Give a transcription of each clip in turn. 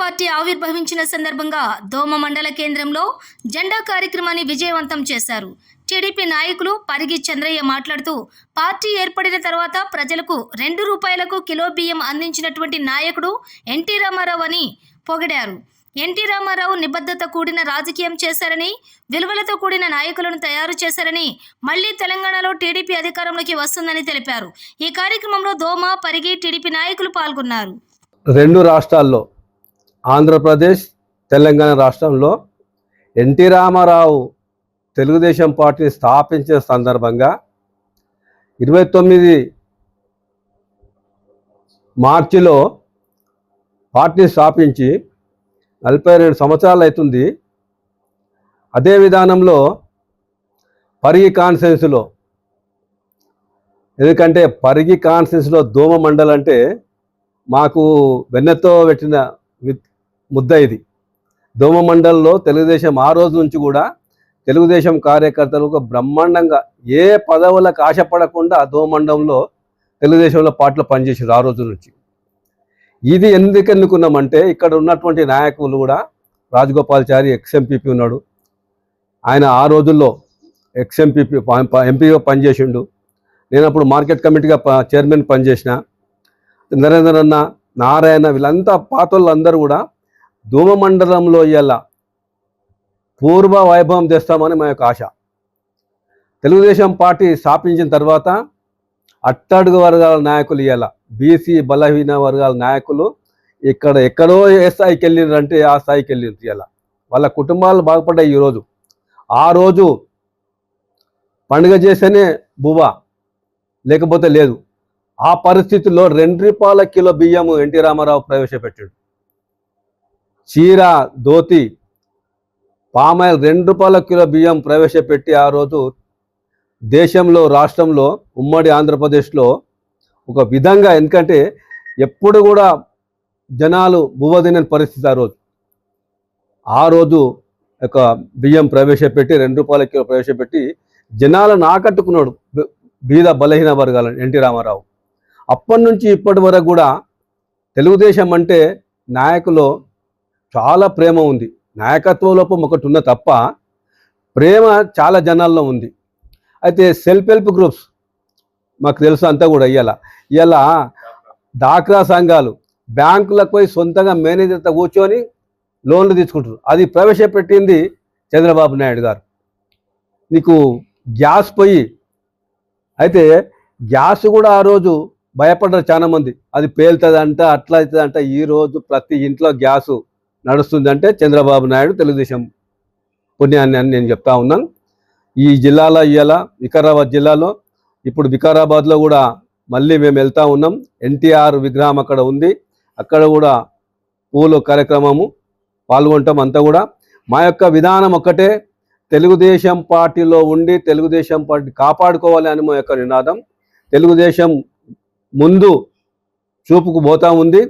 Party ఆవిర్భవించిన సందర్భంగా దోమ మండల కేంద్రంలో జెండా కార్యక్రమాన్ని విజయవంతం చేశారు. టీడీపీ నాయకులు పరిగి చంద్రయ్య మాట్లాడుతూ, పార్టీ ఏర్పడిన తర్వాత ప్రజలకు ₹2 కిలో బియ్యం అందించినటువంటి నాయకుడు ఎన్టీ రామారావు అని పొగిడారు. ఎన్టీ రామారావు నిబద్ధత కూడిన రాజకీయం చేశారని, విలువలతో కూడిన నాయకులను తయారు చేశారని, మళ్లీ తెలంగాణలో టీడీపీ అధికారంలోకి వస్తుందని తెలిపారు. ఈ కార్యక్రమంలో దోమ, పరిగి టీడీపీ నాయకులు పాల్గొన్నారు. రెండు రాష్ట్రాల్లో ఆంధ్రప్రదేశ్, తెలంగాణ రాష్ట్రంలో ఎన్టీ రామారావు తెలుగుదేశం పార్టీని స్థాపించిన సందర్భంగా 29 మార్చిలో పార్టీ స్థాపించి 42 సంవత్సరాలు అవుతుంది. అదే విధానంలో పరిగి కాన్స్టిట్యున్సీలో, ఎందుకంటే పరిగి కాన్స్టిట్యున్సీలో దోమ మండలం అంటే మాకు వెన్నెతో పెట్టిన ముద్ద ఇది. దోమ మండలంలో తెలుగుదేశం ఆ రోజు నుంచి కూడా తెలుగుదేశం కార్యకర్తలకు బ్రహ్మాండంగా ఏ పదవులకు ఆశపడకుండా దోమ మండలంలో తెలుగుదేశంలో పార్టీలో పనిచేసారు ఆ రోజు నుంచి. ఇది ఎందుకు ఎన్నుకున్నామంటే, ఇక్కడ ఉన్నటువంటి నాయకులు కూడా రాజగోపాల్చారి ఎక్స్ఎంపీపీ ఉన్నాడు. ఆయన ఆ రోజుల్లో ఎక్స్ఎంపీపీ ఎంపీగా పనిచేసిండు. నేను అప్పుడు మార్కెట్ కమిటీగా చైర్మన్ పనిచేసిన. నరేంద్ర అన్న, నారాయణ, వీళ్ళంతా పాతోళ్ళందరూ కూడా దోమ మండలంలో ఇలా పూర్వ వైభవం తెస్తామని మా యొక్క ఆశ. తెలుగుదేశం పార్టీ స్థాపించిన తర్వాత అట్టడుగు వర్గాల నాయకులు, ఇలా బీసీ బలహీన వర్గాల నాయకులు ఎక్కడో ఏ స్థాయికి వెళ్ళినారంటే ఆ స్థాయికి వెళ్ళిండ్రు. ఇలా వాళ్ళ కుటుంబాలు బాగుపడ్డాయి. ఈరోజు ఆ రోజు పండుగ చేస్తేనే బువ్వ, లేకపోతే లేదు. ఆ పరిస్థితుల్లో ₹2 కిలో బియ్యం ఎన్టీ రామారావు ప్రవేశపెట్టాడు. చీర, ధోతి, పామాయిల్ ₹2 కిలో బియ్యం ప్రవేశపెట్టి ఆ రోజు దేశంలో, రాష్ట్రంలో, ఉమ్మడి ఆంధ్రప్రదేశ్లో ఒక విధంగా, ఎందుకంటే ఎప్పుడు కూడా జనాలు బువ్వ తినని పరిస్థితి ఆ రోజు ఒక బియ్యం ప్రవేశపెట్టి ₹2 కిలో ప్రవేశపెట్టి జనాలను ఆకట్టుకున్నాడు, బీద బలహీన వర్గాలను ఎన్టీ రామారావు. అప్పటి నుంచి ఇప్పటి వరకు కూడా తెలుగుదేశం అంటే నాయకులు చాలా ప్రేమ ఉంది. నాయకత్వ లోపం ఒకటి ఉన్న తప్ప ప్రేమ చాలా జనాల్లో ఉంది. అయితే సెల్ఫ్ హెల్ప్ గ్రూప్స్ మాకు తెలుసు అంతా కూడా. ఇవాళ డాక్రా సంఘాలు బ్యాంకులకు పోయి సొంతంగా మేనేజర్తో కూర్చొని లోన్లు తీసుకుంటారు. అది ప్రవేశపెట్టింది చంద్రబాబు నాయుడు గారు. నీకు గ్యాస్ పొయ్యి, అయితే గ్యాస్ కూడా ఆ రోజు భయపడ్డారు చాలామంది, అది పేలుతుందంట, అట్లా అవుతుందంట. ఈరోజు ప్రతి ఇంట్లో గ్యాసు నడుస్తుందంటే చంద్రబాబు నాయుడు తెలుగుదేశం పుణ్యాన్ని అని నేను చెప్తా ఉన్నాను. ఈ జిల్లాలో ఇవాళ వికారాబాద్ జిల్లాలో, ఇప్పుడు వికారాబాద్లో కూడా మళ్ళీ మేము వెళ్తూ ఉన్నాం. ఎన్టీఆర్ విగ్రహం అక్కడ ఉంది, అక్కడ కూడా పూలు కార్యక్రమము పాల్గొంటాం. అంతా కూడా మా యొక్క విధానం ఒక్కటే, తెలుగుదేశం పార్టీలో ఉండి తెలుగుదేశం పార్టీ కాపాడుకోవాలి అని మా యొక్క నినాదం. తెలుగుదేశం ముందు చూపుకు పోతా ఉంది.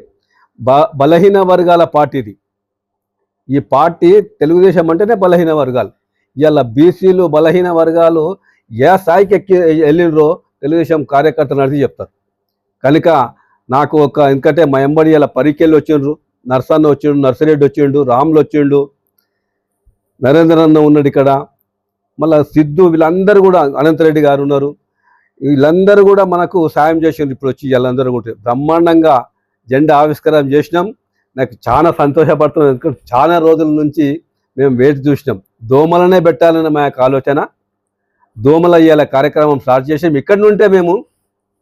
బలహీన వర్గాల పార్టీది ఈ పార్టీ. తెలుగుదేశం అంటేనే బలహీన వర్గాలు. ఇలా బీసీలు, బలహీన వర్గాలు ఏ స్థాయికి వెళ్ళినరో తెలుగుదేశం కార్యకర్తలు నడిచి చెప్తారు. కనుక నాకు ఎందుకంటే మా ఎంబడి ఇలా పరికెళ్ళి వచ్చిండ్రు, నర్సన్న వచ్చిండు, నర్సిరెడ్డి వచ్చిండు, రాములు వచ్చిండు, నరేంద్ర అన్న ఉన్నాడు ఇక్కడ, మళ్ళీ సిద్ధు, వీళ్ళందరూ కూడా, అనంతరెడ్డి గారు ఉన్నారు. వీళ్ళందరూ కూడా మనకు సాయం చేసిండ్రు. ఇప్పుడు వచ్చి వీళ్ళందరూ కూడా బ్రహ్మాండంగా జెండా ఆవిష్కారం చేసినాం. నాకు చాలా సంతోషపడుతున్నాం, ఎందుకంటే చాలా రోజుల నుంచి మేము వేచి చూసినాం. దోమలనే పెట్టాలన్న మా యొక్క ఆలోచన. దోమల ఇయ్యాల కార్యక్రమం స్టార్ట్ చేసాం. ఇక్కడి నుంటే మేము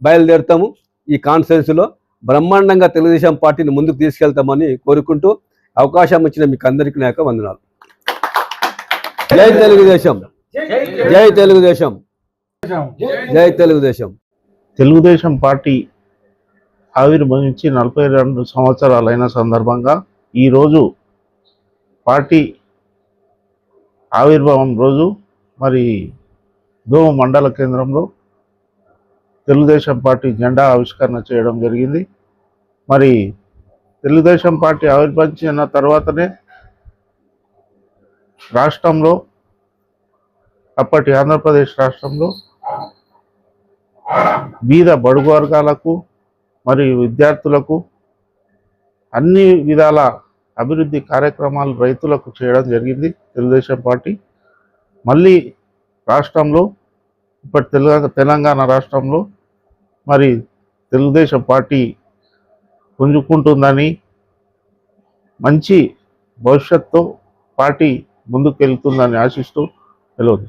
బయలుదేరుతాము. ఈ కాన్ఫరెన్స్లో బ్రహ్మాండంగా తెలుగుదేశం పార్టీని ముందుకు తీసుకెళ్తామని కోరుకుంటూ అవకాశం ఇచ్చిన మీకు అందరికీ నా యొక్క వందనాలు. జై తెలుగుదేశం, జై తెలుగుదేశం, జై తెలుగుదేశం. తెలుగుదేశం పార్టీ ఆవిర్భవించి 42 సంవత్సరాలైన సందర్భంగా ఈరోజు పార్టీ ఆవిర్భావం రోజు మరి దోమ మండల కేంద్రంలో తెలుగుదేశం పార్టీ జెండా ఆవిష్కరణ చేయడం జరిగింది. మరి తెలుగుదేశం పార్టీ ఆవిర్భవించిన తర్వాతనే రాష్ట్రంలో, అప్పటి ఆంధ్రప్రదేశ్ రాష్ట్రంలో బీద బడుగు వర్గాలకు మరియు విద్యార్థులకు అన్ని విధాల అభివృద్ధి కార్యక్రమాలు రైతులకు చేయడం జరిగింది తెలుగుదేశం పార్టీ. మళ్ళీ రాష్ట్రంలో ఇప్పటి తెలంగాణ రాష్ట్రంలో మరి తెలుగుదేశం పార్టీ పుంజుకుంటుందని, మంచి భవిష్యత్తుతో పార్టీ ముందుకు వెళ్తుందని ఆశిస్తూ సెలవు తీసుకుంటున్నాను.